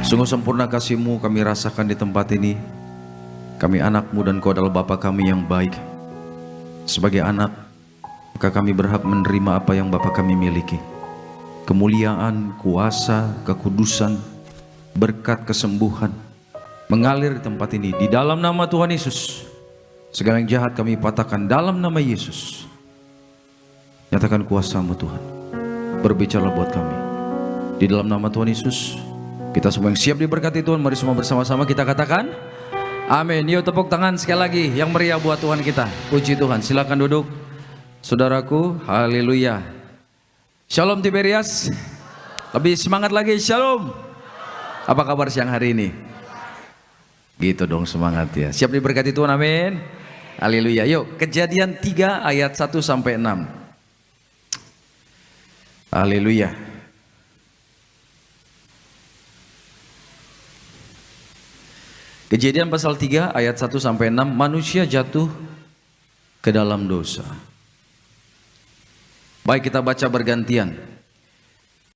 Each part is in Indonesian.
Sungguh sempurna kasih-Mu kami rasakan di tempat ini. Kami anak-Mu dan Kau adalah Bapa kami yang baik. Sebagai anak, maka kami berhak menerima apa yang Bapa kami miliki. Kemuliaan, kuasa, kekudusan, berkat, kesembuhan mengalir di tempat ini. Di dalam nama Tuhan Yesus, segala yang jahat kami patahkan dalam nama Yesus. Nyatakan kuasa-Mu Tuhan, berbicara buat kami. Di dalam nama Tuhan Yesus, kita semua yang siap diberkati Tuhan, mari semua bersama-sama kita katakan amin. Yuk tepuk tangan sekali lagi yang meriah buat Tuhan kita. Puji Tuhan, silakan duduk saudaraku. Haleluya. Shalom Tiberias. Lebih semangat lagi, shalom. Apa kabar siang hari ini? Gitu dong semangat ya. Siap diberkati Tuhan, amin. Haleluya. Yuk Kejadian 3 ayat 1 sampai 6. Haleluya. Kejadian pasal 3 ayat 1 sampai 6, manusia jatuh ke dalam dosa. Baik, kita baca bergantian.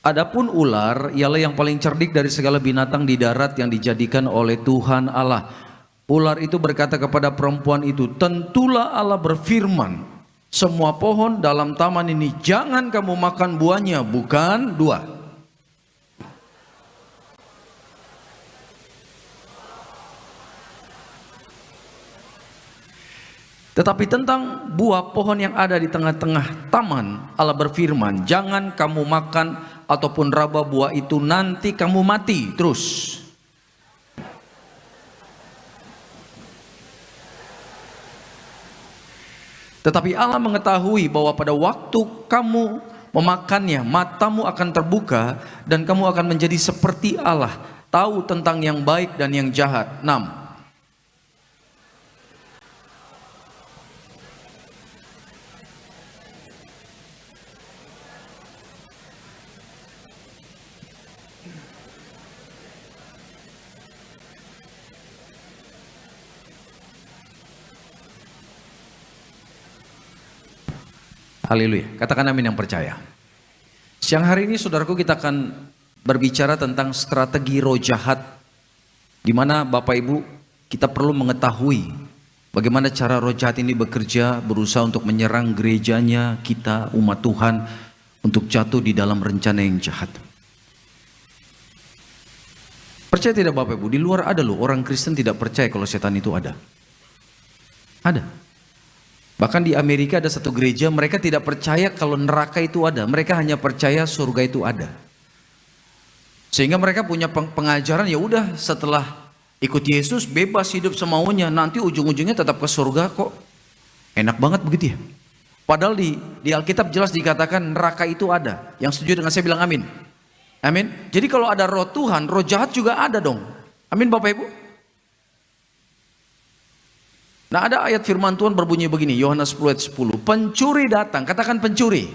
Adapun ular ialah yang paling cerdik dari segala binatang di darat yang dijadikan oleh Tuhan Allah. Ular itu berkata kepada perempuan itu, tentulah Allah berfirman, semua pohon dalam taman ini jangan kamu makan buahnya, bukan? 2. Tetapi tentang buah pohon yang ada di tengah-tengah taman, Allah berfirman, jangan kamu makan ataupun raba buah itu, nanti kamu mati. Terus. Tetapi Allah mengetahui bahwa pada waktu kamu memakannya, matamu akan terbuka dan kamu akan menjadi seperti Allah, tahu tentang yang baik dan yang jahat. 6. Haleluya. Katakan amin yang percaya. Siang hari ini saudaraku kita akan berbicara tentang strategi roh jahat, di mana Bapak Ibu kita perlu mengetahui bagaimana cara roh jahat ini bekerja, berusaha untuk menyerang gerejanya, kita umat Tuhan, untuk jatuh di dalam rencana yang jahat. Percaya tidak Bapak Ibu, di luar ada loh orang Kristen tidak percaya kalau setan itu ada. Ada. Bahkan di Amerika ada satu gereja, mereka tidak percaya kalau neraka itu ada. Mereka hanya percaya surga itu ada. Sehingga mereka punya pengajaran, ya udah setelah ikut Yesus bebas hidup semaunya, nanti ujung-ujungnya tetap ke surga kok. Enak banget begitu ya. Padahal di Alkitab jelas dikatakan neraka itu ada. Yang setuju dengan saya bilang amin. Amin. Jadi kalau ada roh Tuhan, roh jahat juga ada dong. Amin Bapak Ibu. Nah, ada ayat firman Tuhan berbunyi begini, Yohanes 10 ayat 10. Pencuri datang, katakan pencuri.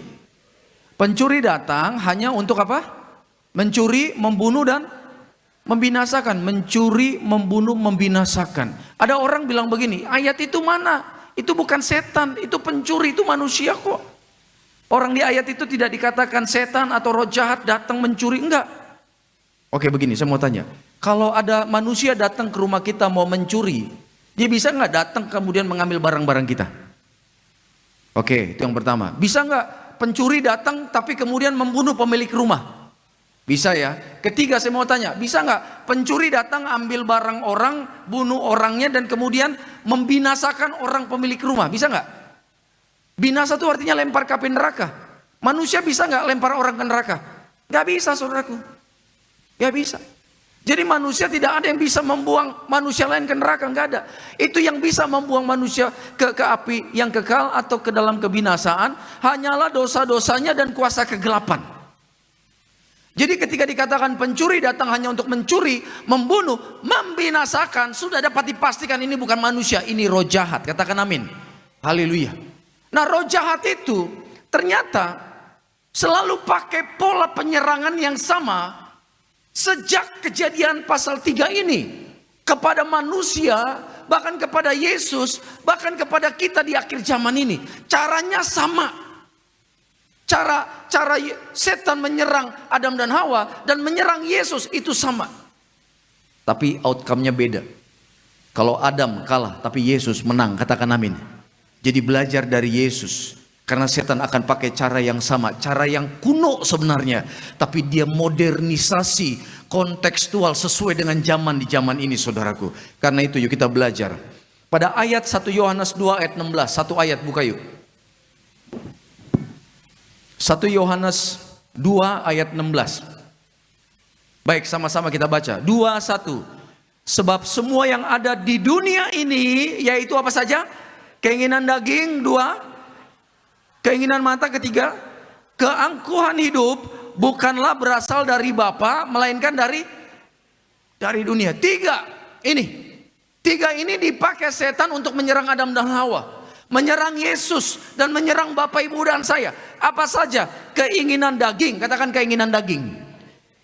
Pencuri datang hanya untuk apa? Mencuri, membunuh dan membinasakan. Mencuri, membunuh, membinasakan. Ada orang bilang begini, ayat itu mana? Itu bukan setan, itu pencuri, itu manusia kok. Orang di ayat itu tidak dikatakan setan atau roh jahat datang mencuri, enggak. Oke begini, saya mau tanya. Kalau ada manusia datang ke rumah kita mau mencuri, dia bisa nggak datang kemudian mengambil barang-barang kita? Oke, itu yang pertama. Bisa nggak pencuri datang tapi kemudian membunuh pemilik rumah? Bisa ya. Ketiga saya mau tanya, bisa nggak pencuri datang ambil barang orang, bunuh orangnya dan kemudian membinasakan orang pemilik rumah? Bisa nggak? Binasa itu artinya lempar ke api neraka. Manusia bisa nggak lempar orang ke neraka? Nggak bisa saudaraku. Nggak bisa. Jadi manusia tidak ada yang bisa membuang manusia lain ke neraka, enggak ada. Itu yang bisa membuang manusia ke api yang kekal atau ke dalam kebinasaan hanyalah dosa-dosanya dan kuasa kegelapan. Jadi ketika dikatakan pencuri datang hanya untuk mencuri, membunuh, membinasakan, sudah dapat dipastikan ini bukan manusia, ini roh jahat. Katakan amin. Haleluya. Nah, roh jahat itu ternyata selalu pakai pola penyerangan yang sama. Sejak Kejadian pasal 3 ini kepada manusia, bahkan kepada Yesus, bahkan kepada kita di akhir zaman ini, caranya sama. Cara setan menyerang Adam dan Hawa dan menyerang Yesus itu sama. tapi outcome-nya beda. Kalau Adam kalah, tapi Yesus menang, katakan amin. Jadi belajar dari Yesus. Karena setan akan pakai cara yang sama, cara yang kuno sebenarnya, tapi dia modernisasi, kontekstual sesuai dengan zaman di zaman ini, saudaraku. Karena itu yuk kita belajar. Pada ayat 1 Yohanes 2 ayat 16, satu ayat buka yuk. 1 Yohanes 2 ayat 16. Baik, sama-sama kita baca. 2:1. Sebab semua yang ada di dunia ini, yaitu apa saja? Keinginan daging, 2. Keinginan mata, 3. Keangkuhan hidup bukanlah berasal dari Bapa, melainkan dari dunia. 3 ini dipakai setan untuk menyerang Adam dan Hawa, menyerang Yesus, dan menyerang Bapak Ibu dan saya. Apa saja? Keinginan daging, katakan keinginan daging.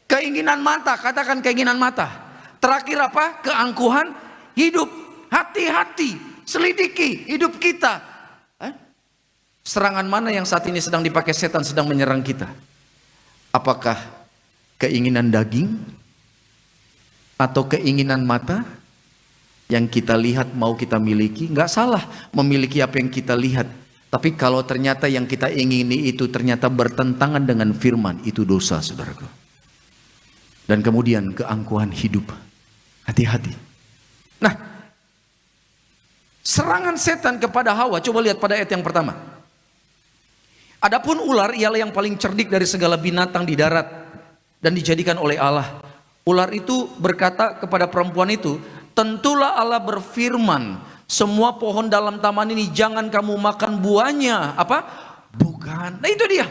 Keinginan mata, katakan keinginan mata. Terakhir apa? Keangkuhan hidup. Hati-hati, selidiki hidup kita. Serangan mana yang saat ini sedang dipakai setan sedang menyerang kita? Apakah keinginan daging atau keinginan mata yang kita lihat mau kita miliki? Nggak salah memiliki apa yang kita lihat, tapi kalau ternyata yang kita ingini itu ternyata bertentangan dengan firman, itu dosa, saudaraku. Dan kemudian keangkuhan hidup, hati-hati. Nah, serangan setan kepada Hawa, coba lihat pada ayat yang pertama. Adapun ular ialah yang paling cerdik dari segala binatang di darat dan dijadikan oleh Allah. Ular itu berkata kepada perempuan itu, tentulah Allah berfirman, semua pohon dalam taman ini jangan kamu makan buahnya. Apa? Bukan. Nah itu dia.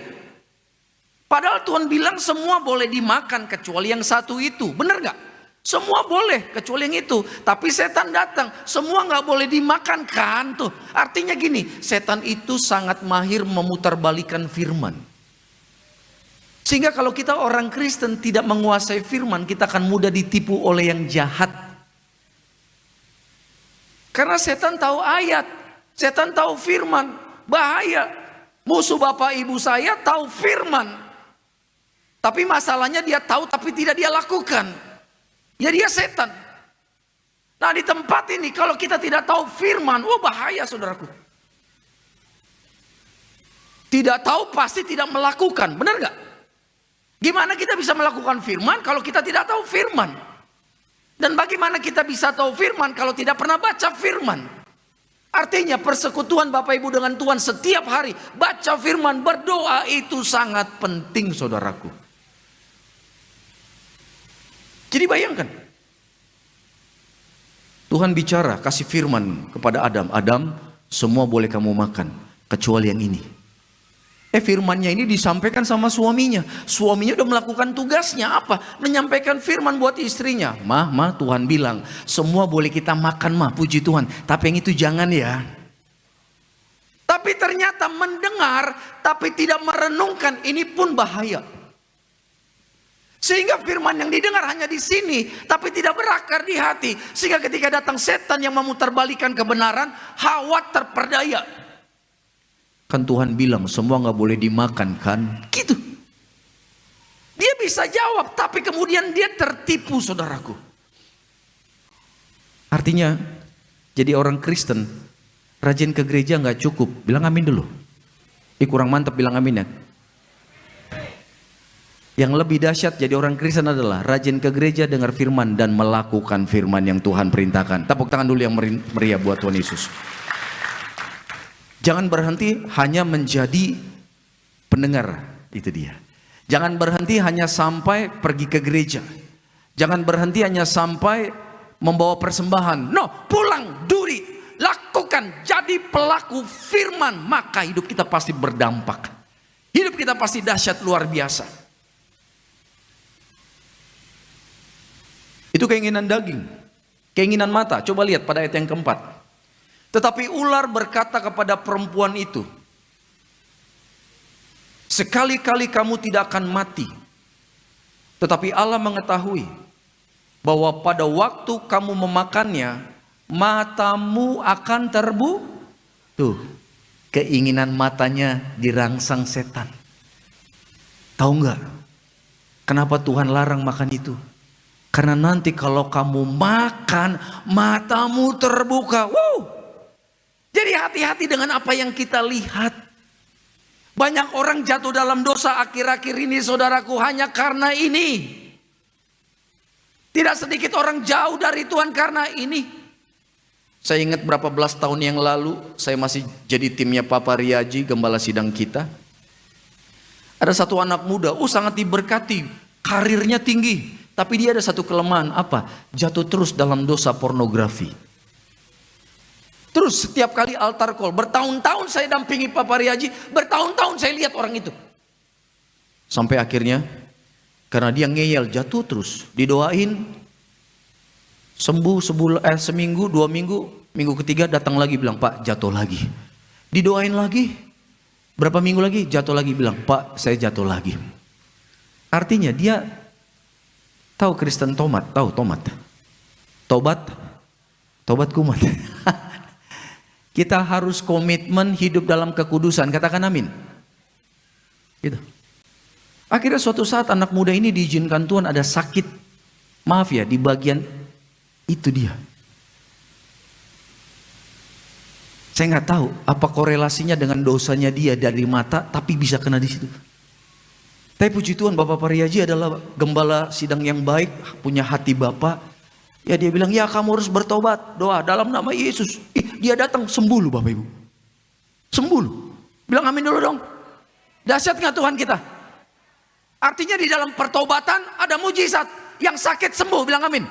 Padahal Tuhan bilang semua boleh dimakan kecuali yang satu itu. Benar gak? Semua boleh kecuali yang itu. Tapi setan datang, semua gak boleh dimakan kan tuh. Artinya gini, setan itu sangat mahir memutarbalikkan firman. Sehingga kalau kita orang Kristen tidak menguasai firman, kita akan mudah ditipu oleh yang jahat. Karena setan tahu ayat, setan tahu firman, bahaya. Musuh bapak ibu saya tahu firman, tapi masalahnya dia tahu tapi tidak dia lakukan. Ya dia setan. Nah di tempat ini kalau kita tidak tahu firman, bahaya saudaraku. Tidak tahu pasti tidak melakukan, benar gak? Gimana kita bisa melakukan firman kalau kita tidak tahu firman? Dan bagaimana kita bisa tahu firman kalau tidak pernah baca firman? Artinya persekutuan Bapak Ibu dengan Tuhan setiap hari, baca firman, berdoa itu sangat penting saudaraku. Jadi bayangkan, Tuhan bicara, kasih firman kepada Adam. Adam, semua boleh kamu makan, kecuali yang ini. Firmannya ini disampaikan sama suaminya. Suaminya udah melakukan tugasnya apa? Menyampaikan firman buat istrinya. Mah, Tuhan bilang, semua boleh kita makan mah, puji Tuhan. Tapi yang itu jangan ya. Tapi ternyata mendengar, tapi tidak merenungkan, ini pun bahaya. Sehingga firman yang didengar hanya di sini, tapi tidak berakar di hati. Sehingga ketika datang setan yang memutarbalikkan kebenaran, Hawa terperdaya. Kan Tuhan bilang semua gak boleh dimakan kan? Gitu. Dia bisa jawab, tapi kemudian dia tertipu saudaraku. Artinya, jadi orang Kristen, rajin ke gereja gak cukup. Bilang amin dulu. Kurang mantap bilang amin ya. Yang lebih dahsyat jadi orang Kristen adalah rajin ke gereja, dengar firman, dan melakukan firman yang Tuhan perintahkan. Tepuk tangan dulu yang meriah buat Tuhan Yesus. Jangan berhenti hanya menjadi pendengar, itu dia. Jangan berhenti hanya sampai pergi ke gereja. Jangan berhenti hanya sampai membawa persembahan. No, pulang, duri, lakukan, jadi pelaku firman. Maka hidup kita pasti berdampak. Hidup kita pasti dahsyat luar biasa. Itu keinginan daging, keinginan mata. Coba lihat pada ayat yang keempat. Tetapi ular berkata kepada perempuan itu, sekali-kali kamu tidak akan mati. Tetapi Allah mengetahui bahwa pada waktu kamu memakannya, matamu akan terbuka. Tuh, keinginan matanya dirangsang setan. Tahu nggak? Kenapa Tuhan larang makan itu? Karena nanti kalau kamu makan, matamu terbuka. Wow. Jadi hati-hati dengan apa yang kita lihat. Banyak orang jatuh dalam dosa akhir-akhir ini saudaraku hanya karena ini. Tidak sedikit orang jauh dari Tuhan karena ini. Saya ingat berapa belas tahun yang lalu, saya masih jadi timnya Papa Riaji, gembala sidang kita. Ada satu anak muda, sangat diberkati, karirnya tinggi. Tapi dia ada satu kelemahan, apa? Jatuh terus dalam dosa pornografi. Terus setiap kali altar call, bertahun-tahun saya dampingi Papa Riaji, bertahun-tahun saya lihat orang itu. Sampai akhirnya, karena dia ngeyel, jatuh terus, didoain, sembuh seminggu, 2 minggu, minggu ketiga datang lagi bilang, Pak jatuh lagi. Didoain lagi, berapa minggu lagi, jatuh lagi bilang, Pak saya jatuh lagi. Artinya dia tahu Kristen tomat, tahu tomat, tobat kumat. Kita harus komitmen hidup dalam kekudusan, katakan amin. Gitu. Akhirnya suatu saat anak muda ini diizinkan Tuhan ada sakit, maaf ya, di bagian itu dia. Saya nggak tahu apa korelasinya dengan dosanya dia dari mata, tapi bisa kena di situ. Tapi puji Tuhan Bapak Pariaji adalah gembala sidang yang baik, punya hati Bapak. Ya dia bilang, ya kamu harus bertobat, doa dalam nama Yesus. Dia datang sembuh loh Bapak Ibu. Sembuh loh. Bilang amin dulu dong. Dahsyat nggak Tuhan kita? Artinya di dalam pertobatan ada mujizat. Yang sakit sembuh, bilang amin.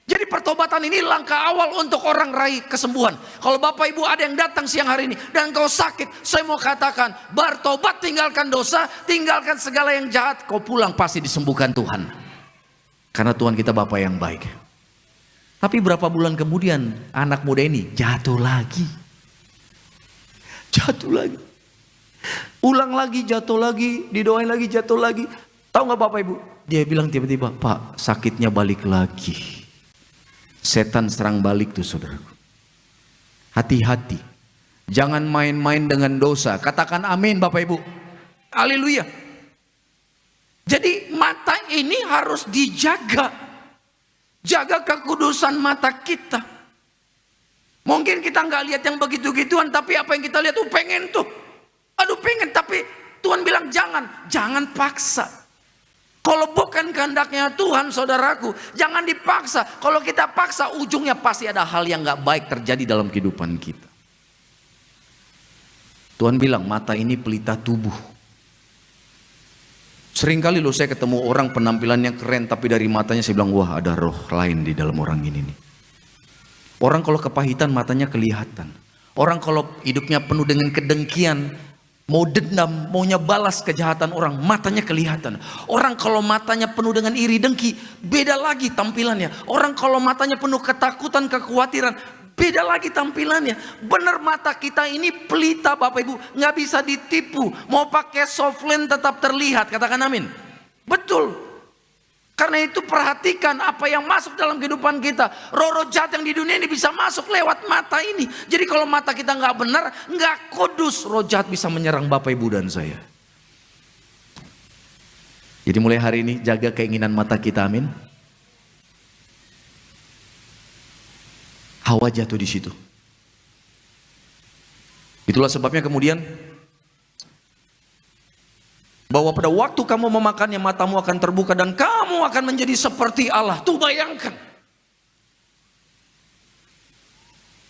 Jadi pertobatan ini langkah awal untuk orang raih kesembuhan. Kalau Bapak Ibu ada yang datang siang hari ini dan kau sakit, saya mau katakan, bertobat, tinggalkan dosa, tinggalkan segala yang jahat, kau pulang pasti disembuhkan Tuhan. Karena Tuhan kita Bapa yang baik. Tapi berapa bulan kemudian anak muda ini jatuh lagi. Jatuh lagi. Ulang lagi, jatuh lagi, didoain lagi, jatuh lagi. Tahu nggak Bapak Ibu? Dia bilang tiba-tiba, Pak sakitnya balik lagi. Setan serang balik tuh saudaraku. Hati-hati. Jangan main-main dengan dosa. Katakan amin Bapak Ibu. Haleluya. Jadi mata ini harus dijaga. Jaga kekudusan mata kita. Mungkin kita nggak lihat yang begitu-gituan, tapi apa yang kita lihat tuh pengen tuh. Aduh pengen, tapi Tuhan bilang jangan paksa. Kalau bukan kehendaknya Tuhan saudaraku, jangan dipaksa. Kalau kita paksa ujungnya pasti ada hal yang gak baik terjadi dalam kehidupan kita. Tuhan bilang mata ini pelita tubuh. Seringkali loh saya ketemu orang penampilannya keren, tapi dari matanya saya bilang, wah ada roh lain di dalam orang ini nih. Orang kalau kepahitan matanya kelihatan. Orang kalau hidupnya penuh dengan kedengkian, mau dendam, maunya balas kejahatan orang, matanya kelihatan. Orang kalau matanya penuh dengan iri dengki, beda lagi tampilannya. Orang kalau matanya penuh ketakutan, kekhawatiran, beda lagi tampilannya. Benar mata kita ini pelita Bapak Ibu, nggak bisa ditipu. Mau pakai soft lens tetap terlihat, katakan amin. Betul. Karena itu perhatikan apa yang masuk dalam kehidupan kita. Roh-roh jahat yang di dunia ini bisa masuk lewat mata ini. Jadi kalau mata kita nggak benar, nggak kudus, roh jahat bisa menyerang Bapak Ibu dan saya. Jadi mulai hari ini jaga keinginan mata kita, amin. Hawa jatuh di situ. Itulah sebabnya kemudian bahwa pada waktu kamu memakannya matamu akan terbuka dan kamu akan menjadi seperti Allah. Tuh bayangkan.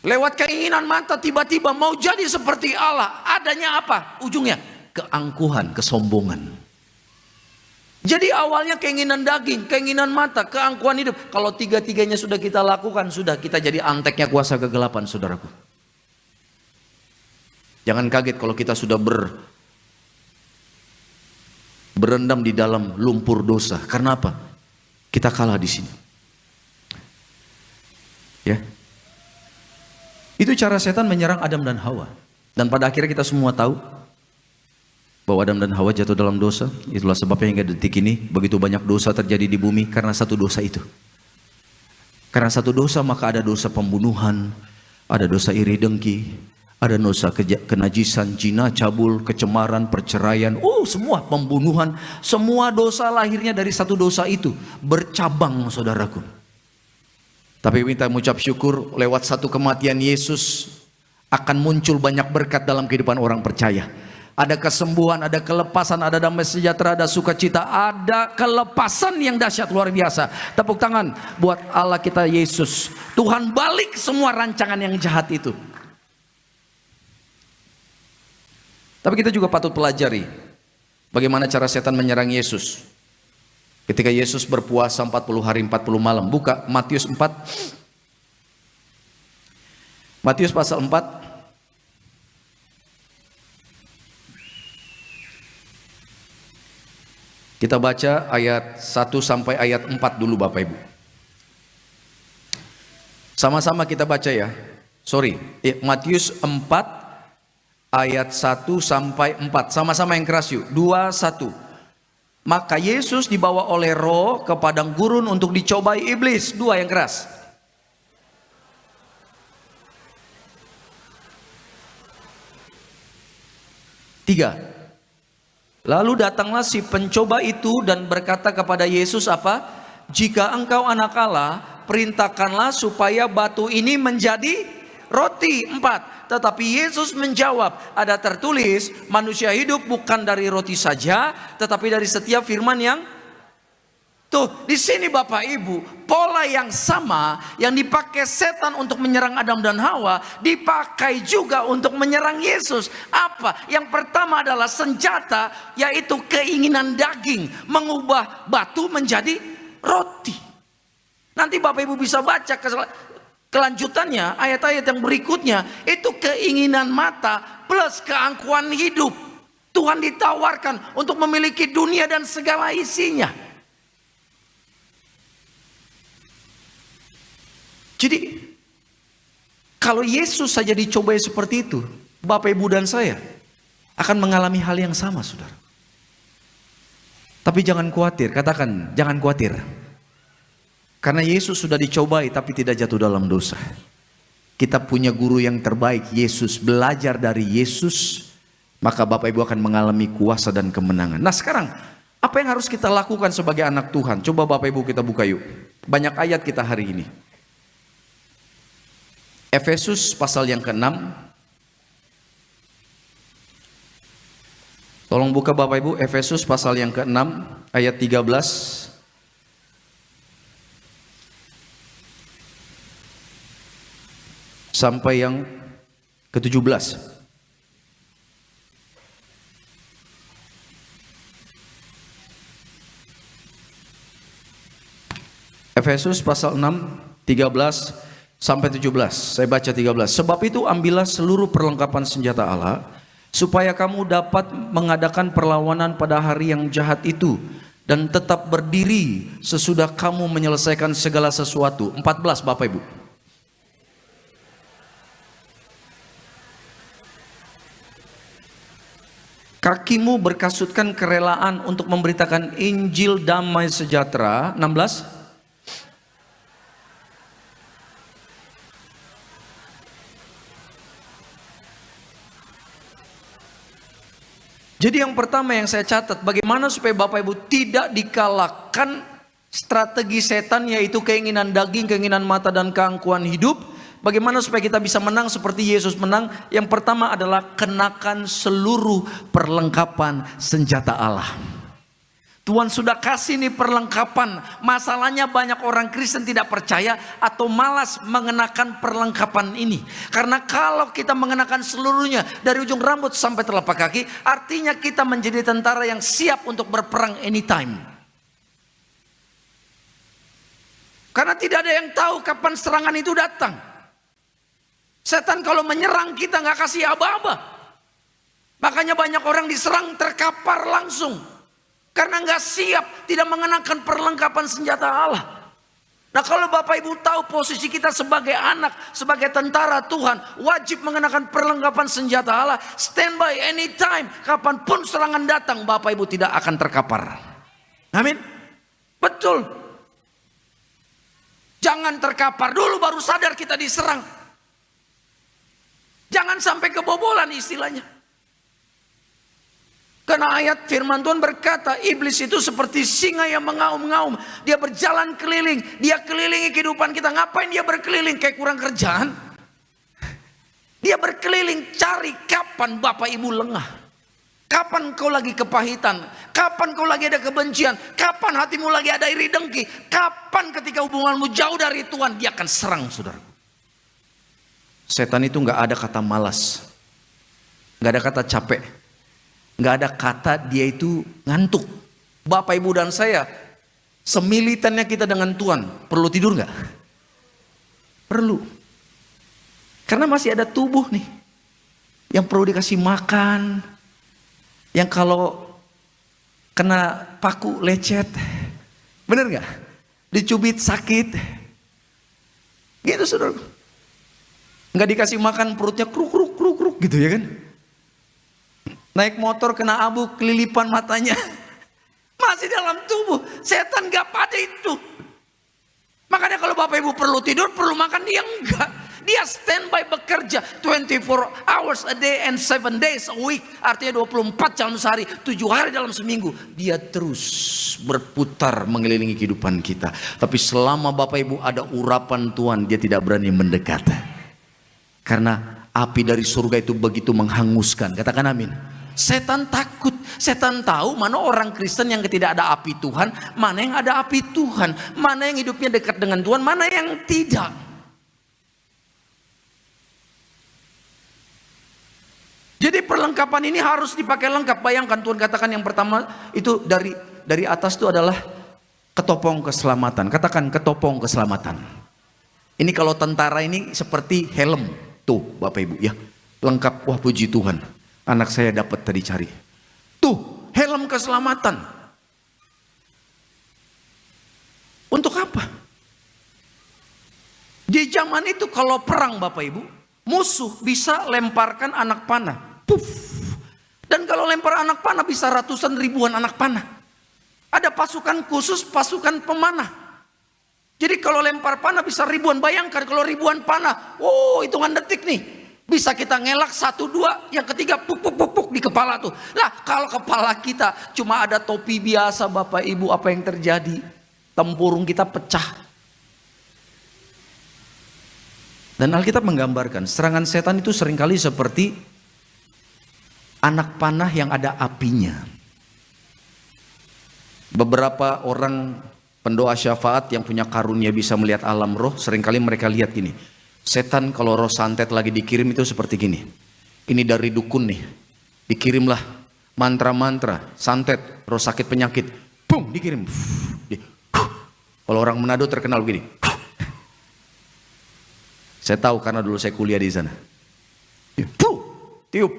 Lewat keinginan mata tiba-tiba mau jadi seperti Allah. Adanya apa? Ujungnya keangkuhan, kesombongan. Jadi awalnya keinginan daging, keinginan mata, keangkuhan hidup. Kalau tiga-tiganya sudah kita lakukan, sudah kita jadi anteknya kuasa kegelapan saudaraku. Jangan kaget kalau kita sudah berendam di dalam lumpur dosa. Karena apa? Kita kalah di sini. Ya. Itu cara setan menyerang Adam dan Hawa. Dan pada akhirnya kita semua tahu bahwa Adam dan Hawa jatuh dalam dosa. Itulah sebabnya hingga detik ini begitu banyak dosa terjadi di bumi karena satu dosa itu. Karena satu dosa maka ada dosa pembunuhan, ada dosa iri dengki, Ada dosa kenajisan, zina, cabul, kecemaran, perceraian, semua pembunuhan, semua dosa lahirnya dari satu dosa itu, bercabang saudaraku. Tapi minta mengucap syukur lewat satu kematian Yesus akan muncul banyak berkat dalam kehidupan orang percaya. Ada kesembuhan, ada kelepasan, ada damai sejahtera, ada sukacita, ada kelepasan yang dahsyat luar biasa. Tepuk tangan buat Allah kita Yesus. Tuhan balik semua rancangan yang jahat itu. Tapi kita juga patut pelajari bagaimana cara setan menyerang Yesus. Ketika Yesus berpuasa 40 hari 40 malam. Buka Matius 4. Matius pasal 4. Kita baca ayat 1 sampai ayat 4 dulu Bapak Ibu. Sama-sama kita baca ya. Matius 4 ayat 1 sampai 4. Sama-sama yang keras yuk. 2, 1. Maka Yesus dibawa oleh Roh ke padang gurun untuk dicobai iblis. 2 yang keras. Tiga. Lalu datanglah si pencoba itu dan berkata kepada Yesus apa? Jika engkau anak Allah, perintahkanlah supaya batu ini menjadi roti. 4. Tetapi Yesus menjawab, ada tertulis, manusia hidup bukan dari roti saja, tetapi dari setiap firman yang tuh di sini Bapak Ibu, pola yang sama yang dipakai setan untuk menyerang Adam dan Hawa dipakai juga untuk menyerang Yesus. Apa? Yang pertama adalah senjata, yaitu keinginan daging mengubah batu menjadi roti. Nanti Bapak Ibu bisa baca kelanjutannya, ayat-ayat yang berikutnya, itu keinginan mata plus keangkuhan hidup. Tuhan ditawarkan untuk memiliki dunia dan segala isinya. Jadi, kalau Yesus saja dicobai seperti itu, Bapak Ibu dan saya akan mengalami hal yang sama, saudara. Tapi jangan khawatir, katakan jangan khawatir. Karena Yesus sudah dicobai tapi tidak jatuh dalam dosa. Kita punya guru yang terbaik, Yesus. Belajar dari Yesus, maka Bapak Ibu akan mengalami kuasa dan kemenangan. Nah sekarang, apa yang harus kita lakukan sebagai anak Tuhan? Coba Bapak Ibu kita buka yuk. Banyak ayat kita hari ini. Efesus pasal yang ke-6. Tolong buka Bapak Ibu, Efesus pasal yang ke-6 ayat 13. Sampai yang ke-17. Efesus pasal 6, 13 sampai 17. Saya baca 13. Sebab itu ambillah seluruh perlengkapan senjata Allah, supaya kamu dapat mengadakan perlawanan pada hari yang jahat itu, dan tetap berdiri sesudah kamu menyelesaikan segala sesuatu. 14 Bapak Ibu. Kakimu berkasutkan kerelaan untuk memberitakan Injil damai sejahtera. 16. Jadi yang pertama yang saya catat, bagaimana supaya Bapak Ibu tidak dikalahkan strategi setan, yaitu keinginan daging, keinginan mata dan keangkuhan hidup. Bagaimana supaya kita bisa menang seperti Yesus menang? Yang pertama adalah kenakan seluruh perlengkapan senjata Allah. Tuhan sudah kasih nih perlengkapan. Masalahnya banyak orang Kristen tidak percaya atau malas mengenakan perlengkapan ini. Karena kalau kita mengenakan seluruhnya dari ujung rambut sampai telapak kaki, artinya kita menjadi tentara yang siap untuk berperang anytime. Karena tidak ada yang tahu kapan serangan itu datang. Setan kalau menyerang kita nggak kasih aba-aba. Makanya banyak orang diserang terkapar langsung. Karena nggak siap, tidak mengenakan perlengkapan senjata Allah. Nah kalau Bapak Ibu tahu posisi kita sebagai anak, sebagai tentara Tuhan, wajib mengenakan perlengkapan senjata Allah. Standby anytime, kapanpun serangan datang, Bapak Ibu tidak akan terkapar. Amin. Betul. Jangan terkapar dulu baru sadar kita diserang. Jangan sampai kebobolan istilahnya. Karena ayat firman Tuhan berkata, iblis itu seperti singa yang mengaum-ngaum. Dia berjalan keliling, dia kelilingi kehidupan kita. Ngapain dia berkeliling? Kayak kurang kerjaan. Dia berkeliling cari kapan Bapak Ibu lengah. Kapan kau lagi kepahitan? Kapan kau lagi ada kebencian? Kapan hatimu lagi ada iri dengki? Kapan ketika hubunganmu jauh dari Tuhan? Dia akan serang, saudara. Setan itu gak ada kata malas, gak ada kata capek, gak ada kata dia itu ngantuk. Bapak Ibu dan saya, semilitannya kita dengan Tuhan, perlu tidur gak? Perlu. Karena masih ada tubuh nih yang perlu dikasih makan, yang kalau kena paku lecet, bener gak? Dicubit sakit, gitu saudara. Nggak dikasih makan perutnya kruk kruk kruk kruk gitu ya kan. Naik motor kena abu kelilipan matanya. Masih dalam tubuh. Setan nggak pada itu. Makanya kalau Bapak Ibu perlu tidur, perlu makan, dia enggak. Dia standby bekerja 24 hours a day and 7 days a week. Artinya 24 jam sehari, 7 hari dalam seminggu. Dia terus berputar mengelilingi kehidupan kita. Tapi selama Bapak Ibu ada urapan Tuhan, dia tidak berani mendekat. Karena api dari surga itu begitu menghanguskan. Katakan amin. Setan takut. Setan tahu mana orang Kristen yang tidak ada api Tuhan, mana yang ada api Tuhan, mana yang hidupnya dekat dengan Tuhan, mana yang tidak. Jadi perlengkapan ini harus dipakai lengkap. Bayangkan Tuhan katakan yang pertama itu dari atas itu adalah ketopong keselamatan. Katakan ketopong keselamatan. Ini kalau tentara ini seperti helm. Tuh Bapak Ibu ya, lengkap. Wah puji Tuhan, anak saya dapat tadi cari. Tuh helm keselamatan. Untuk apa? Di zaman itu kalau perang Bapak Ibu, musuh bisa lemparkan anak panah. Puff. Dan kalau lempar anak panah bisa ratusan ribuan anak panah. Ada pasukan khusus, pasukan pemanah. Jadi kalau lempar panah bisa ribuan. Bayangkan kalau ribuan panah, oh hitungan detik nih. Bisa kita ngelak 1, 2, yang ketiga puk puk puk puk di kepala tuh. Lah kalau kepala kita cuma ada topi biasa Bapak Ibu, apa yang terjadi? Tempurung kita pecah. Dan Alkitab menggambarkan serangan setan itu seringkali seperti anak panah yang ada apinya. Beberapa orang pendoa syafaat yang punya karunia bisa melihat alam roh, seringkali mereka lihat gini. Setan kalau roh santet lagi dikirim itu seperti gini. Ini dari dukun nih. Dikirimlah mantra-mantra, santet, roh sakit penyakit. Boom, dikirim. Kalau orang Manado terkenal begini. Saya tahu karena dulu saya kuliah di sana. Tiup,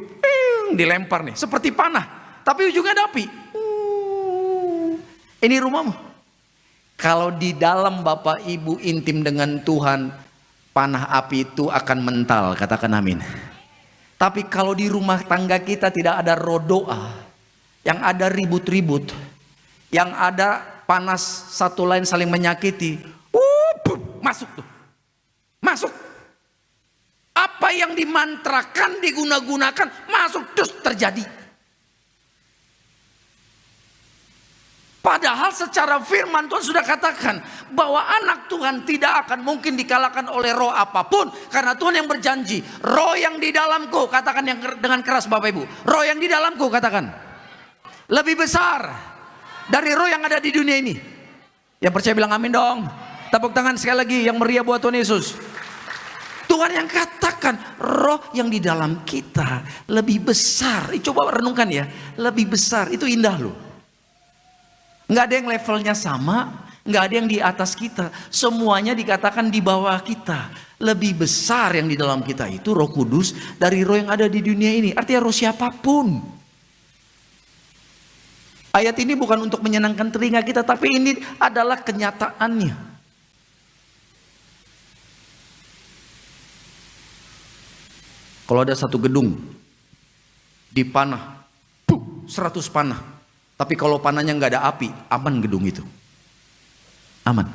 dilempar nih. Seperti panah, tapi ujungnya ada api. Ini rumahmu. Kalau di dalam Bapak Ibu intim dengan Tuhan, panah api itu akan mental, katakan amin. Tapi kalau di rumah tangga kita tidak ada roh doa, yang ada ribut-ribut, yang ada panas satu lain saling menyakiti, masuk tuh, masuk. Apa yang dimantrakan, diguna-gunakan, masuk terus terjadi. Padahal secara firman Tuhan sudah katakan bahwa anak Tuhan tidak akan mungkin dikalahkan oleh roh apapun. Karena Tuhan yang berjanji, roh yang di dalamku, katakan yang dengan keras Bapak Ibu. Roh yang di dalamku, katakan, lebih besar dari roh yang ada di dunia ini. Yang percaya bilang amin dong. Tepuk tangan sekali lagi yang meriah buat Tuhan Yesus. Tuhan yang katakan roh yang di dalam kita lebih besar. Coba renungkan ya, lebih besar, itu indah loh. Nggak ada yang levelnya sama, nggak ada yang di atas kita. Semuanya dikatakan di bawah kita. Lebih besar yang di dalam kita itu Roh Kudus dari roh yang ada di dunia ini. Artinya roh siapapun. Ayat ini bukan untuk menyenangkan telinga kita, tapi ini adalah kenyataannya. Kalau ada satu gedung dipanah, 100 panah. Tapi kalau panahnya nggak ada api, aman gedung itu. Aman.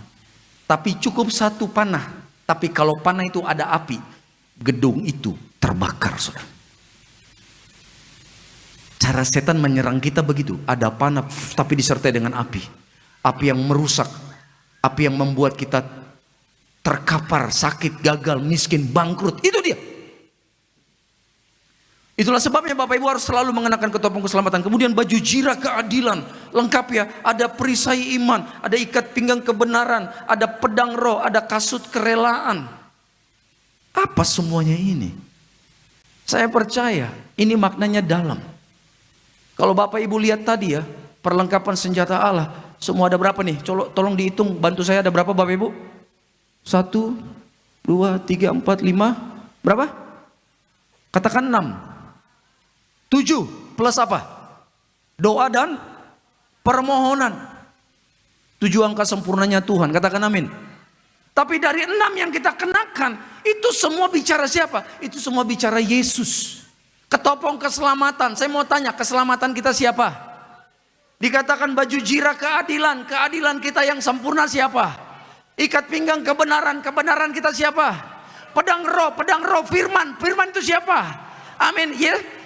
Tapi cukup satu panah. Tapi kalau panah itu ada api, gedung itu terbakar, saudara. Cara setan menyerang kita begitu, ada panah tapi disertai dengan api. Api yang merusak, api yang membuat kita terkapar, sakit, gagal, miskin, bangkrut. Itu dia. Itulah sebabnya Bapak Ibu harus selalu mengenakan ketopong keselamatan. Kemudian baju jirah keadilan, lengkap ya. Ada perisai iman, ada ikat pinggang kebenaran, ada pedang roh, ada kasut kerelaan. Apa semuanya ini? Saya percaya ini maknanya dalam. Kalau Bapak Ibu lihat tadi ya, perlengkapan senjata Allah, semua ada berapa nih? Tolong dihitung, bantu saya, ada berapa Bapak Ibu? 1, 2, 3, 4, 5, berapa? Katakan 6, 7 plus apa? Doa dan permohonan. 7 angka sempurnanya Tuhan, katakan amin. Tapi dari 6 yang kita kenakan, itu semua bicara siapa? Itu semua bicara Yesus. Ketopong keselamatan, saya mau tanya, keselamatan kita siapa? Dikatakan baju jirah keadilan, keadilan kita yang sempurna siapa? Ikat pinggang kebenaran, kebenaran kita siapa? Pedang roh, firman, firman itu siapa? Amin,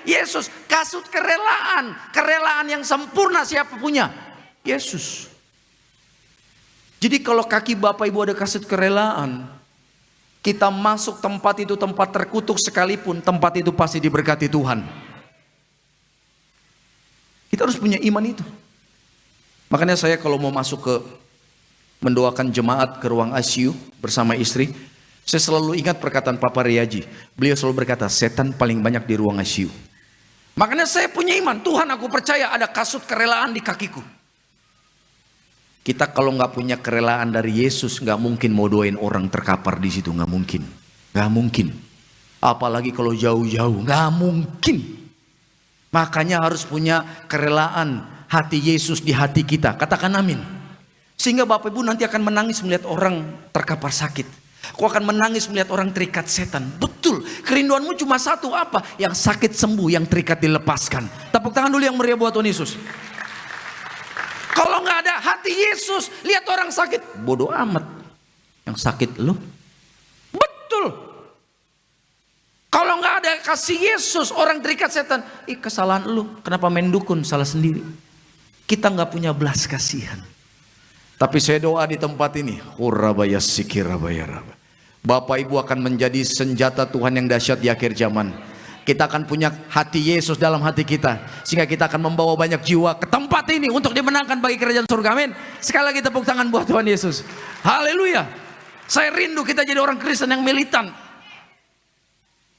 Yesus. Kasut kerelaan, kerelaan yang sempurna siapa punya? Yesus. Jadi kalau kaki Bapak Ibu ada kasut kerelaan, kita masuk tempat itu, tempat terkutuk sekalipun, tempat itu pasti diberkati Tuhan. Kita harus punya iman itu. Makanya saya kalau mau masuk ke mendoakan jemaat ke ruang ICU bersama istri, saya selalu ingat perkataan Papa Riyaji. Beliau selalu berkata, setan paling banyak di ruang ICU. Makanya saya punya iman, Tuhan aku percaya ada kasut kerelaan di kakiku. Kita kalau nggak punya kerelaan dari Yesus, nggak mungkin mau doain orang terkapar di situ, nggak mungkin, nggak mungkin. Apalagi kalau jauh-jauh, nggak mungkin. Makanya harus punya kerelaan hati Yesus di hati kita. Katakan amin. Sehingga Bapak Ibu nanti akan menangis melihat orang terkapar sakit. Kau akan menangis melihat orang terikat setan. Betul, kerinduanmu cuma satu, apa? Yang sakit sembuh, yang terikat dilepaskan. Tepuk tangan dulu yang meriah buat Tuhan Yesus. Kalau nggak ada hati Yesus, lihat orang sakit, bodoh amat. Yang sakit lu. Betul. Kalau nggak ada kasih Yesus, orang terikat setan, kesalahan lu. Kenapa main dukun, salah sendiri. Kita nggak punya belas kasihan. Tapi saya doa di tempat ini, Urabaya sikirabaya raba. Bapak Ibu akan menjadi senjata Tuhan yang dahsyat di akhir zaman. Kita akan punya hati Yesus dalam hati kita, sehingga kita akan membawa banyak jiwa ke tempat ini untuk dimenangkan bagi kerajaan surga. Amin. Sekali lagi tepuk tangan buat Tuhan Yesus. Haleluya. Saya rindu kita jadi orang Kristen yang militan.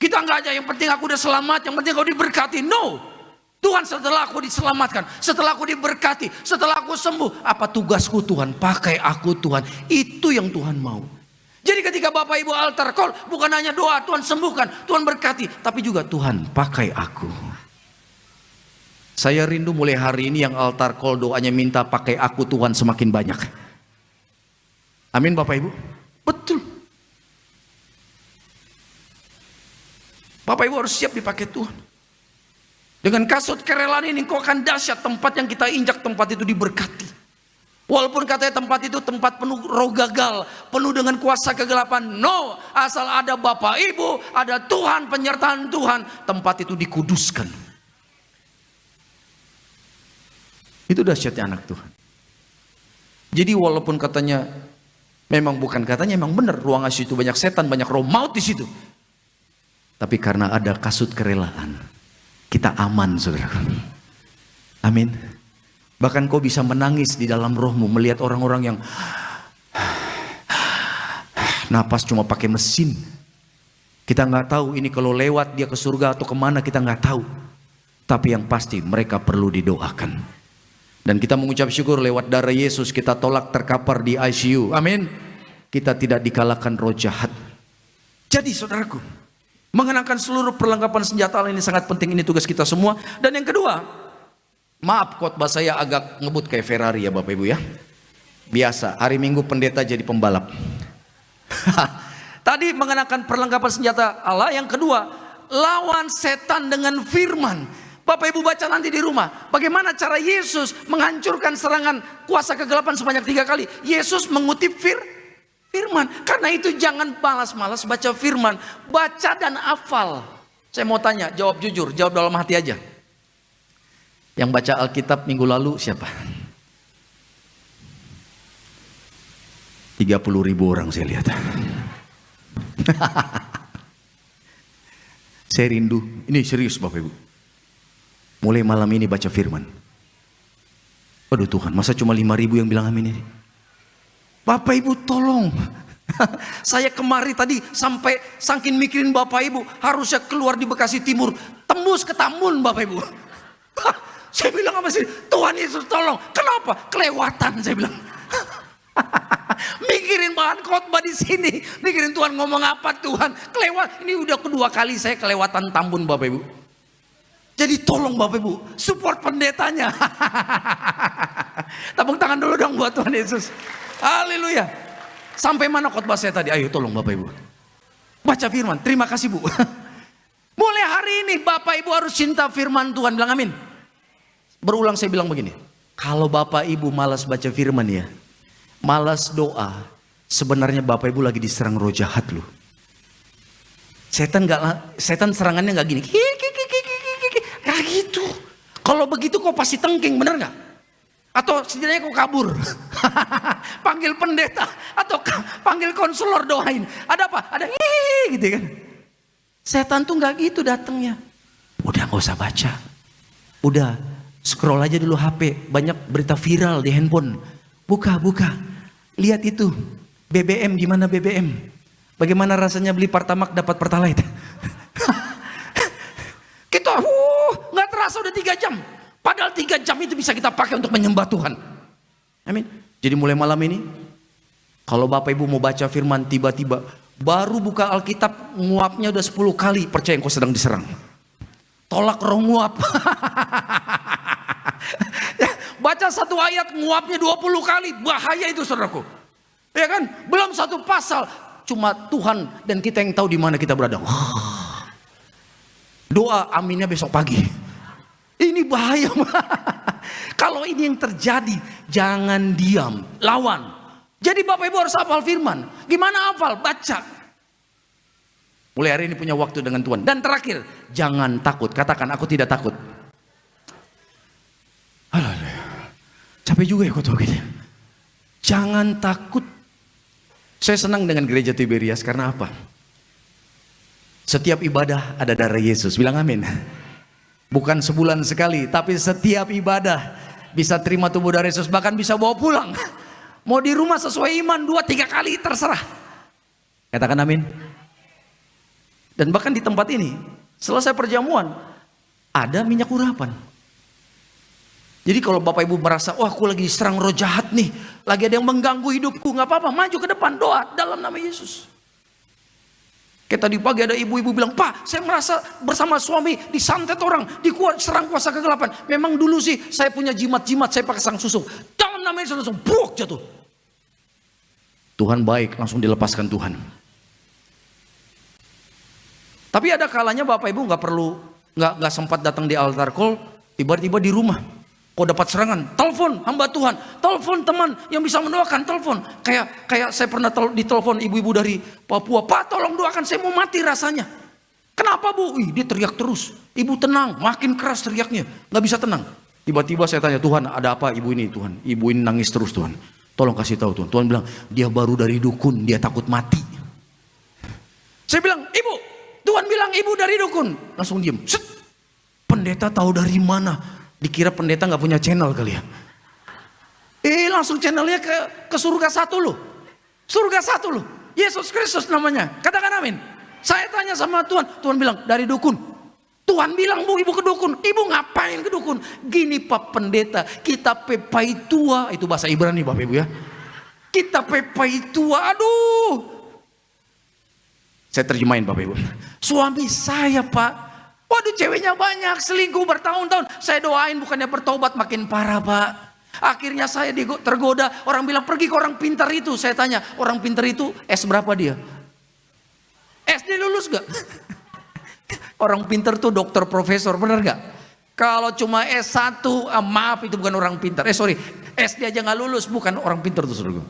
Kita nggak aja yang penting aku udah selamat, yang penting aku diberkati. No. Tuhan, setelah aku diselamatkan, setelah aku diberkati, setelah aku sembuh, apa tugasku Tuhan? Pakai aku Tuhan. Itu yang Tuhan mau. Jadi ketika Bapak Ibu altar call, bukan hanya doa Tuhan sembuhkan, Tuhan berkati, tapi juga Tuhan pakai aku. Saya rindu mulai hari ini yang altar call doanya minta pakai aku Tuhan semakin banyak. Amin Bapak Ibu. Betul. Bapak Ibu harus siap dipakai Tuhan. Dengan kasut kerelaan ini kau akan dahsyat, tempat yang kita injak, tempat itu diberkati. Walaupun katanya tempat itu tempat penuh roh gagal, penuh dengan kuasa kegelapan. No, asal ada Bapak Ibu, ada Tuhan, penyertaan Tuhan, tempat itu dikuduskan. Itu dahsyatnya anak Tuhan. Jadi walaupun katanya, memang bukan katanya, memang benar ruang ICU itu banyak setan, banyak roh maut di situ. Tapi karena ada kasut kerelaan, kita aman, saudara. Amin. Bahkan kau bisa menangis di dalam rohmu melihat orang-orang yang napas cuma pakai mesin. Kita nggak tahu ini kalau lewat dia ke surga atau kemana, kita nggak tahu. Tapi yang pasti mereka perlu didoakan. Dan kita mengucap syukur lewat darah Yesus kita tolak terkapar di ICU. Amin. Kita tidak dikalahkan roh jahat. Jadi saudaraku, mengenakan seluruh perlengkapan senjata ini sangat penting. Ini tugas kita semua. Dan yang kedua, maaf khotbah saya agak ngebut kayak Ferrari ya Bapak Ibu ya. Biasa, hari Minggu pendeta jadi pembalap. Tadi mengenakan perlengkapan senjata Allah. Yang kedua, lawan setan dengan firman. Bapak Ibu baca nanti di rumah, bagaimana cara Yesus menghancurkan serangan kuasa kegelapan sebanyak 3 kali. Yesus mengutip firman. Karena itu jangan malas-malas baca firman. Baca dan hafal. Saya mau tanya, jawab jujur, jawab dalam hati aja. Yang baca Alkitab minggu lalu siapa? 30.000 orang saya lihat. Saya rindu, ini serius Bapak Ibu. Mulai malam ini baca firman. Aduh Tuhan, masa cuma 5.000 yang bilang amin ini? Bapak Ibu tolong. Saya kemari tadi sampai saking mikirin Bapak Ibu, harusnya keluar di Bekasi Timur, tembus ke Tambun Bapak Ibu. Saya bilang apa sih? Tuhan Yesus tolong. Kenapa? Kelewatan saya bilang. Mikirin bahan khotbah di sini, mikirin Tuhan ngomong apa Tuhan. Kelewat. Ini udah kedua kali saya kelewatan Tambun Bapak Ibu. Jadi tolong Bapak Ibu, support pendetanya. Tepuk tangan dulu dong buat Tuhan Yesus. Haleluya. Sampai mana khotbah saya tadi? Ayo tolong Bapak Ibu. Baca firman. Terima kasih Bu. Mulai hari ini Bapak Ibu harus cinta firman Tuhan. Bilang amin. Berulang saya bilang begini. Kalau Bapak Ibu malas baca firman ya, malas doa, sebenarnya Bapak Ibu lagi diserang roh jahat loh. Setan serangannya nggak gini. Kayak gitu. Kalau begitu kok pasti tengking, bener nggak? Atau setidaknya kok kabur. Panggil pendeta atau panggil konselor doain. Ada apa? Ada gitu kan. Setan tuh nggak gitu datangnya. Udah nggak usah baca. Udah scroll aja dulu HP. Banyak berita viral di handphone. Buka. Lihat itu. BBM gimana BBM? Bagaimana rasanya beli Pertamax dapat Pertalite? Kita nggak terasa udah 3 jam. Padahal 3 jam itu bisa kita pakai untuk menyembah Tuhan. Amin. Jadi mulai malam ini, kalau Bapak Ibu mau baca firman tiba-tiba baru buka Alkitab, nguapnya udah 10 kali, percaya engkau sedang diserang. Tolak roh nguap. Baca 1 ayat nguapnya 20 kali, bahaya itu saudaraku. Ya kan? Belum 1 pasal, cuma Tuhan dan kita yang tahu di mana kita berada. Doa aminnya besok pagi. Ini bahaya. Kalau ini yang terjadi, jangan diam, lawan. Jadi Bapak Ibu harus hafal firman. Gimana hafal? Baca. Mulai hari ini punya waktu dengan Tuhan. Dan terakhir, jangan takut. Katakan, aku tidak takut. Capek juga ya khotbah gitu. Jangan takut. Saya senang dengan gereja Tiberias karena apa? Setiap ibadah ada darah Yesus. Bilang amin. Bukan sebulan sekali, tapi setiap ibadah bisa terima tubuh darah Yesus, bahkan bisa bawa pulang. Mau di rumah sesuai iman 2-3 kali terserah. Katakan amin. Dan bahkan di tempat ini selesai perjamuan ada minyak urapan. Jadi kalau Bapak Ibu merasa, wah aku lagi diserang roh jahat nih, lagi ada yang mengganggu hidupku, nggak apa-apa, maju ke depan, doa dalam nama Yesus. Kayak tadi pagi ada ibu-ibu bilang, Pak saya merasa bersama suami disantet orang, serang kuasa kegelapan. Memang dulu sih saya punya jimat-jimat, saya pakai sang susu. Dalam nama Yesus langsung buuk jatuh. Tuhan baik, langsung dilepaskan Tuhan. Tapi ada kalanya Bapak Ibu nggak sempat datang di altar call, tiba-tiba di rumah. Kok dapat serangan? Telepon hamba Tuhan, telepon teman yang bisa mendoakan, telepon. Kayak saya pernah ditelepon ibu-ibu dari Papua, Pak tolong doakan, saya mau mati rasanya. Kenapa Bu? Dia teriak terus. Ibu tenang, makin keras teriaknya, nggak bisa tenang. Tiba-tiba saya tanya, Tuhan ada apa ibu ini Tuhan? Ibu ini nangis terus Tuhan. Tolong kasih tahu Tuhan. Tuhan bilang, dia baru dari dukun, dia takut mati. Saya bilang, Ibu, Tuhan bilang ibu dari dukun. Langsung diem. Set. Pendeta tahu dari mana? Dikira pendeta nggak punya channel kali ya. Langsung channelnya ke surga 1 loh. Surga 1 loh. Yesus Kristus namanya. Katakan amin. Saya tanya sama Tuhan. Tuhan bilang dari dukun. Tuhan bilang Bu ibu ke dukun. Ibu ngapain ke dukun? Gini Pak pendeta. Kita pepai tua. Itu bahasa Ibrani Bapak Ibu ya. Kita pepai tua. Aduh. Saya terjemahin Bapak Ibu. Suami saya Pak. Waduh ceweknya banyak, selingkuh bertahun-tahun. Saya doain bukannya bertobat, makin parah Pak. Akhirnya saya tergoda, orang bilang pergi ke orang pintar itu. Saya tanya, orang pintar itu S berapa dia? SD lulus gak? Orang pintar tuh dokter profesor, bener gak? Kalau cuma S1, maaf itu bukan orang pintar. SD aja gak lulus, bukan orang pintar tuh saudara.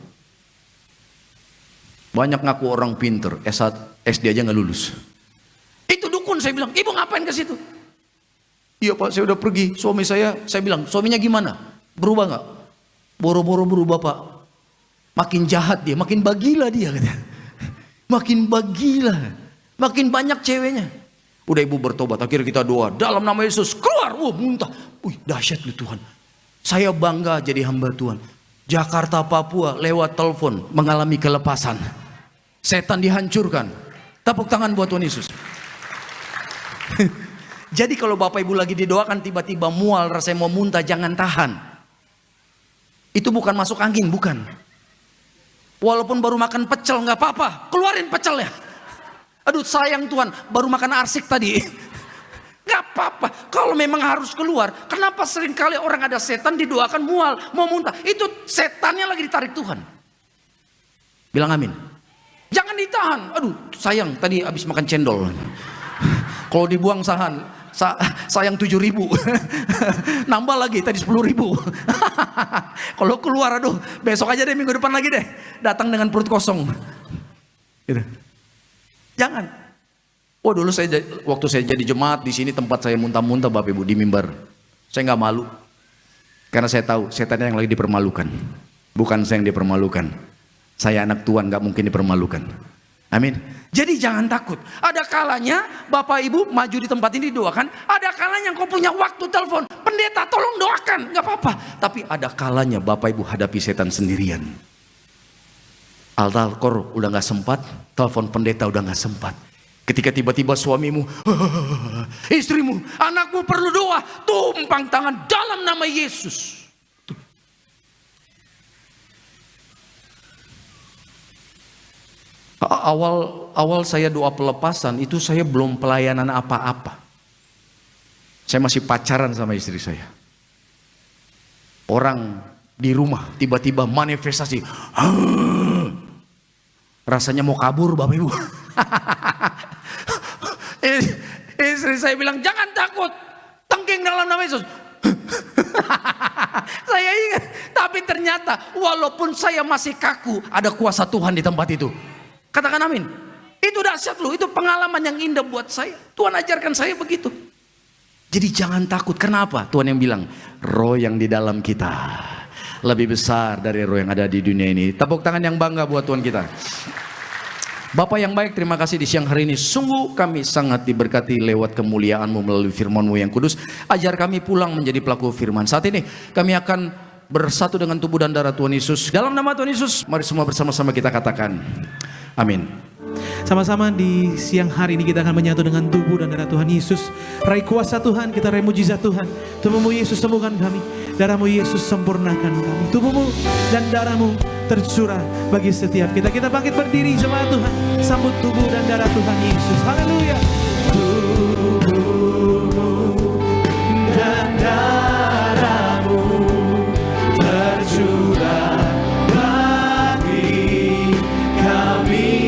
Banyak ngaku orang pintar, SD aja gak lulus. Itu dukun telepon, saya bilang, ibu ngapain ke situ? Iya Pak, saya udah pergi. Suami saya bilang, suaminya gimana? Berubah nggak? Boro-boro berubah Pak. Makin jahat dia, makin bagila dia katanya. Makin bagila, makin banyak ceweknya. Udah ibu bertobat, akhirnya kita doa, dalam nama Yesus keluar. Wah muntah, wih dahsyat lu Tuhan. Saya bangga jadi hamba Tuhan. Jakarta, Papua lewat telepon mengalami kelepasan. Setan dihancurkan. Tepuk tangan buat Tuhan Yesus. Jadi kalau Bapak Ibu lagi didoakan tiba-tiba mual, rasanya mau muntah, jangan tahan. Itu bukan masuk angin, bukan. Walaupun baru makan pecel nggak apa-apa, keluarin pecelnya. Aduh sayang Tuhan, baru makan arsik tadi. Nggak apa-apa, kalau memang harus keluar. Kenapa seringkali orang ada setan didoakan mual, mau muntah. Itu setannya lagi ditarik Tuhan. Bilang amin. Jangan ditahan. Aduh sayang, tadi habis makan cendol. Kalau dibuang sayang 7.000. Nambah lagi, tadi 10.000. Kalau keluar, aduh besok aja deh, minggu depan lagi deh. Datang dengan perut kosong. Gitu. Jangan. Oh dulu waktu saya jadi jemaat di sini tempat saya muntah-muntah Bapak Ibu di mimbar. Saya nggak malu. Karena saya tahu setannya yang lagi dipermalukan. Bukan saya yang dipermalukan. Saya anak Tuhan, nggak mungkin dipermalukan. Amin. Jadi jangan takut. Ada kalanya Bapak Ibu maju di tempat ini doakan. Ada kalanya kau punya waktu telepon, pendeta tolong doakan, nggak apa-apa. Tapi ada kalanya Bapak Ibu hadapi setan sendirian. Altar kor udah nggak sempat, telepon pendeta udah nggak sempat. Ketika tiba-tiba suamimu, istrimu, anakmu perlu doa, tumpang tangan dalam nama Yesus. Awal saya doa pelepasan itu saya belum pelayanan apa-apa. Saya masih pacaran sama istri saya. Orang di rumah tiba-tiba manifestasi. Rasanya mau kabur Bapak Ibu. Istri saya bilang jangan takut, tengking dalam nama Yesus. Saya ingat, tapi ternyata walaupun saya masih kaku, ada kuasa Tuhan di tempat itu. Katakan amin. Itu dahsyat loh, itu pengalaman yang indah buat saya. Tuhan ajarkan saya begitu. Jadi jangan takut. Kenapa? Tuhan yang bilang, roh yang di dalam kita lebih besar dari roh yang ada di dunia ini. Tepuk tangan yang bangga buat Tuhan kita. Bapak yang baik, terima kasih di siang hari ini. Sungguh kami sangat diberkati lewat kemuliaan-Mu melalui firman-Mu yang kudus. Ajar kami pulang menjadi pelaku firman. Saat ini kami akan bersatu dengan tubuh dan darah Tuhan Yesus. Dalam nama Tuhan Yesus, mari semua bersama-sama kita katakan amin. Sama-sama di siang hari ini kita akan menyatu dengan tubuh dan darah Tuhan Yesus. Raih kuasa Tuhan, kita raih mujizat Tuhan. Tubuhmu Yesus sembuhkan kami, darahmu Yesus sempurnakan kami. Tubuhmu dan darahmu tercurah bagi setiap kita. Kita bangkit berdiri jemaat Tuhan, sambut tubuh dan darah Tuhan Yesus. Haleluya. Tubuhmu dan darahmu tercurah bagi kami.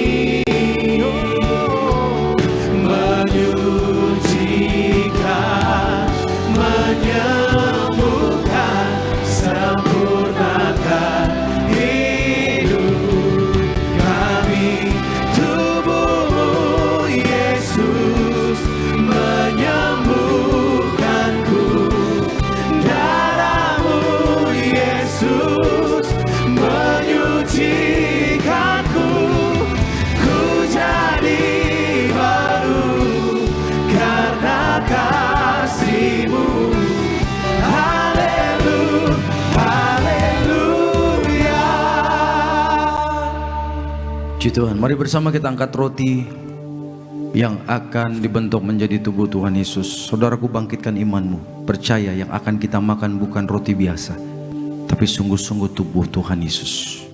Tuhan, mari bersama kita angkat roti yang akan dibentuk menjadi tubuh Tuhan Yesus. Saudaraku, bangkitkan imanmu. Percaya yang akan kita makan bukan roti biasa, tapi sungguh-sungguh tubuh Tuhan Yesus.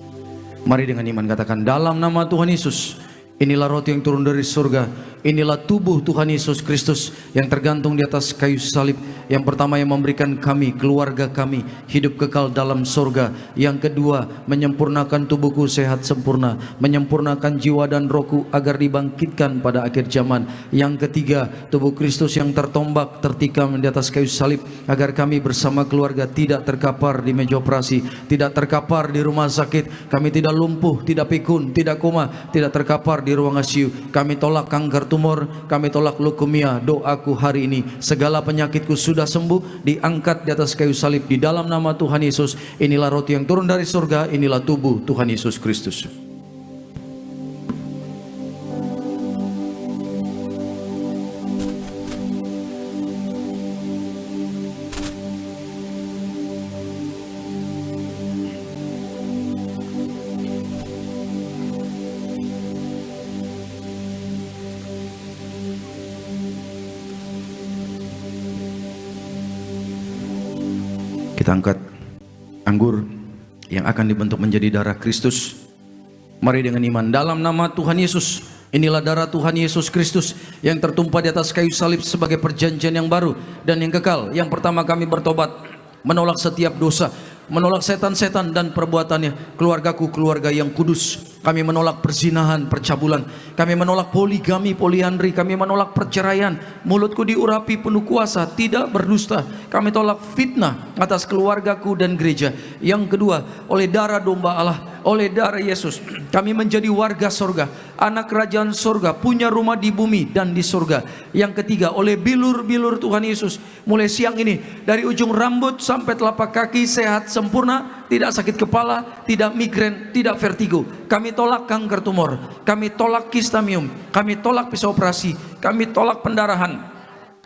Mari dengan iman katakan, dalam nama Tuhan Yesus, inilah roti yang turun dari surga. Inilah tubuh Tuhan Yesus Kristus yang tergantung di atas kayu salib. Yang pertama, yang memberikan kami, keluarga kami, hidup kekal dalam surga. Yang kedua, menyempurnakan tubuhku sehat sempurna, menyempurnakan jiwa dan rohku agar dibangkitkan pada akhir zaman. Yang ketiga, tubuh Kristus yang tertombak, tertikam di atas kayu salib, agar kami bersama keluarga tidak terkapar di meja operasi, tidak terkapar di rumah sakit. Kami tidak lumpuh, tidak pikun, tidak koma, tidak terkapar di ruang ICU. Kami tolak kanker tumor, kami tolak leukemia. Doaku hari ini, segala penyakitku sudah sembuh, diangkat di atas kayu salib di dalam nama Tuhan Yesus. Inilah roti yang turun dari surga, inilah tubuh Tuhan Yesus Kristus. Kita angkat anggur yang akan dibentuk menjadi darah Kristus. Mari dengan iman dalam nama Tuhan Yesus. Inilah darah Tuhan Yesus Kristus yang tertumpah di atas kayu salib sebagai perjanjian yang baru dan yang kekal. Yang pertama, kami bertobat, menolak setiap dosa, menolak setan-setan dan perbuatannya. Keluargaku keluarga yang kudus. Kami menolak perzinahan, percabulan. Kami menolak poligami, poliandri. Kami menolak perceraian. Mulutku diurapi penuh kuasa, tidak berdusta. Kami tolak fitnah atas keluargaku dan gereja. Yang kedua, oleh darah domba Allah, oleh darah Yesus, kami menjadi warga surga, anak kerajaan surga, punya rumah di bumi dan di surga. Yang ketiga, oleh bilur-bilur Tuhan Yesus, mulai siang ini, dari ujung rambut sampai telapak kaki sehat sempurna, tidak sakit kepala, tidak migrain, tidak vertigo. Kami tolak kanker tumor, kami tolak kistamium, kami tolak pisau operasi, kami tolak pendarahan.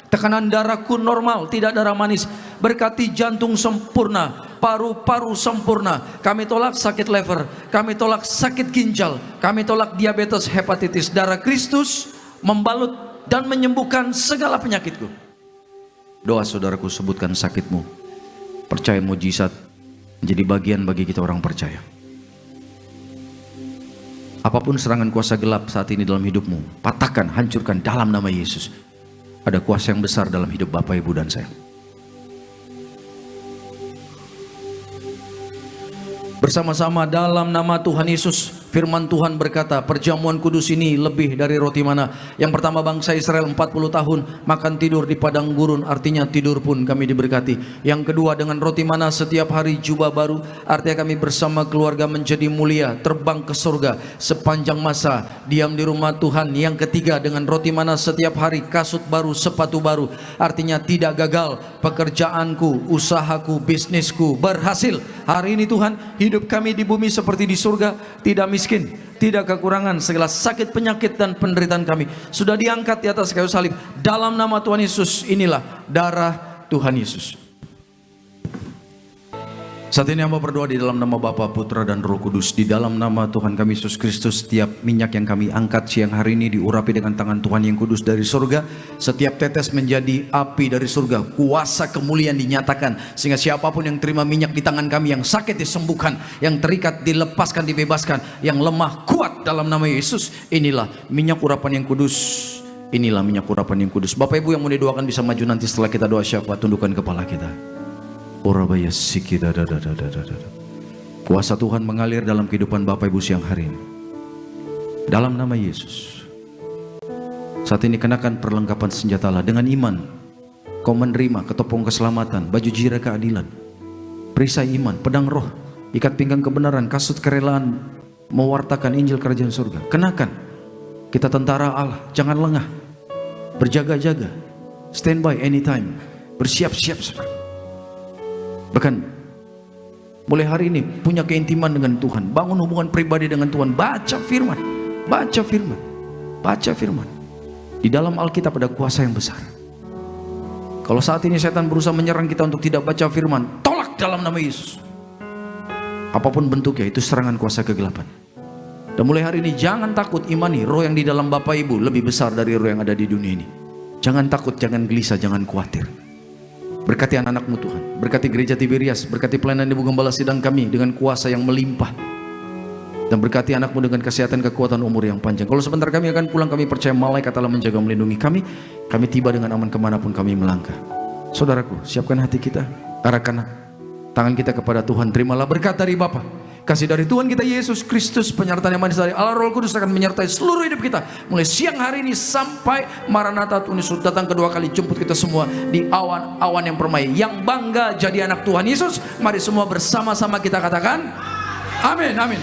Tekanan darahku normal, tidak darah manis. Berkati jantung sempurna, paru-paru sempurna. Kami tolak sakit lever, kami tolak sakit ginjal, kami tolak diabetes, hepatitis. Darah Kristus membalut dan menyembuhkan segala penyakitku. Doa saudaraku, sebutkan sakitmu. Percaya mujizat menjadi bagian bagi kita orang percaya. Apapun serangan kuasa gelap saat ini dalam hidupmu, patahkan, hancurkan dalam nama Yesus. Ada kuasa yang besar dalam hidup Bapak, Ibu, dan saya. Bersama-sama dalam nama Tuhan Yesus, firman Tuhan berkata, perjamuan kudus ini lebih dari roti mana. Yang pertama, bangsa Israel 40 tahun makan tidur di padang gurun, artinya tidur pun kami diberkati. Yang kedua, dengan roti mana setiap hari jubah baru, artinya kami bersama keluarga menjadi mulia, terbang ke surga sepanjang masa, diam di rumah Tuhan. Yang ketiga, dengan roti mana setiap hari kasut baru, sepatu baru, artinya tidak gagal pekerjaanku, usahaku, bisnisku berhasil. Hari ini Tuhan, hidup kami di bumi seperti di surga, tidak miskin, tidak kekurangan. Segala sakit, penyakit dan penderitaan kami sudah diangkat di atas kayu salib. Dalam nama Tuhan Yesus, inilah darah Tuhan Yesus. Saat ini hamba berdoa di dalam nama Bapa, Putra dan Roh Kudus. Di dalam nama Tuhan kami Yesus Kristus, setiap minyak yang kami angkat siang hari ini diurapi dengan tangan Tuhan yang kudus dari surga. Setiap tetes menjadi api dari surga. Kuasa kemuliaan dinyatakan, sehingga siapapun yang terima minyak di tangan kami, yang sakit disembuhkan, yang terikat dilepaskan, dibebaskan, yang lemah kuat dalam nama Yesus. Inilah minyak urapan yang kudus. Inilah minyak urapan yang kudus. Bapak Ibu yang mau didoakan bisa maju nanti setelah kita doa syafaat. Tundukkan kepala kita. Kuasa Tuhan mengalir dalam kehidupan Bapak Ibu siang hari ini. Dalam nama Yesus. Saat ini kenakan perlengkapan senjata dengan iman. Kau menerima ketopong keselamatan, baju jira keadilan, perisai iman, pedang roh, ikat pinggang kebenaran, kasut kerelaan, mewartakan Injil kerajaan surga. Kenakan. Kita tentara Allah, jangan lengah, berjaga-jaga, standby anytime, bersiap-siap. Bahkan mulai hari ini punya keintiman dengan Tuhan, bangun hubungan pribadi dengan Tuhan, baca firman, baca firman, baca firman. Di dalam Alkitab ada kuasa yang besar. Kalau saat ini setan berusaha menyerang kita untuk tidak baca firman, tolak dalam nama Yesus. Apapun bentuknya, itu serangan kuasa kegelapan. Dan mulai hari ini jangan takut, imani roh yang di dalam Bapak Ibu lebih besar dari roh yang ada di dunia ini. Jangan takut, jangan gelisah, jangan khawatir. Berkati anak-anakmu Tuhan, berkati gereja Tiberias, berkati pelayanan Ibu Gembala sidang kami dengan kuasa yang melimpah. Dan berkati anakmu dengan kesehatan, kekuatan, umur yang panjang. Kalau sebentar kami akan pulang, kami percaya malaikat Allah menjaga, melindungi kami. Kami tiba dengan aman kemanapun kami melangkah. Saudaraku, siapkan hati kita, arahkan tangan kita kepada Tuhan. Terimalah berkat dari Bapa, kasih dari Tuhan kita Yesus Kristus, penyertaan yang manis dari Allah Roh Kudus akan menyertai seluruh hidup kita mulai siang hari ini sampai Maranatha Tuhan Yesus datang kedua kali, jemput kita semua di awan-awan yang permai. Yang bangga jadi anak Tuhan Yesus, mari semua bersama-sama kita katakan amin, amin.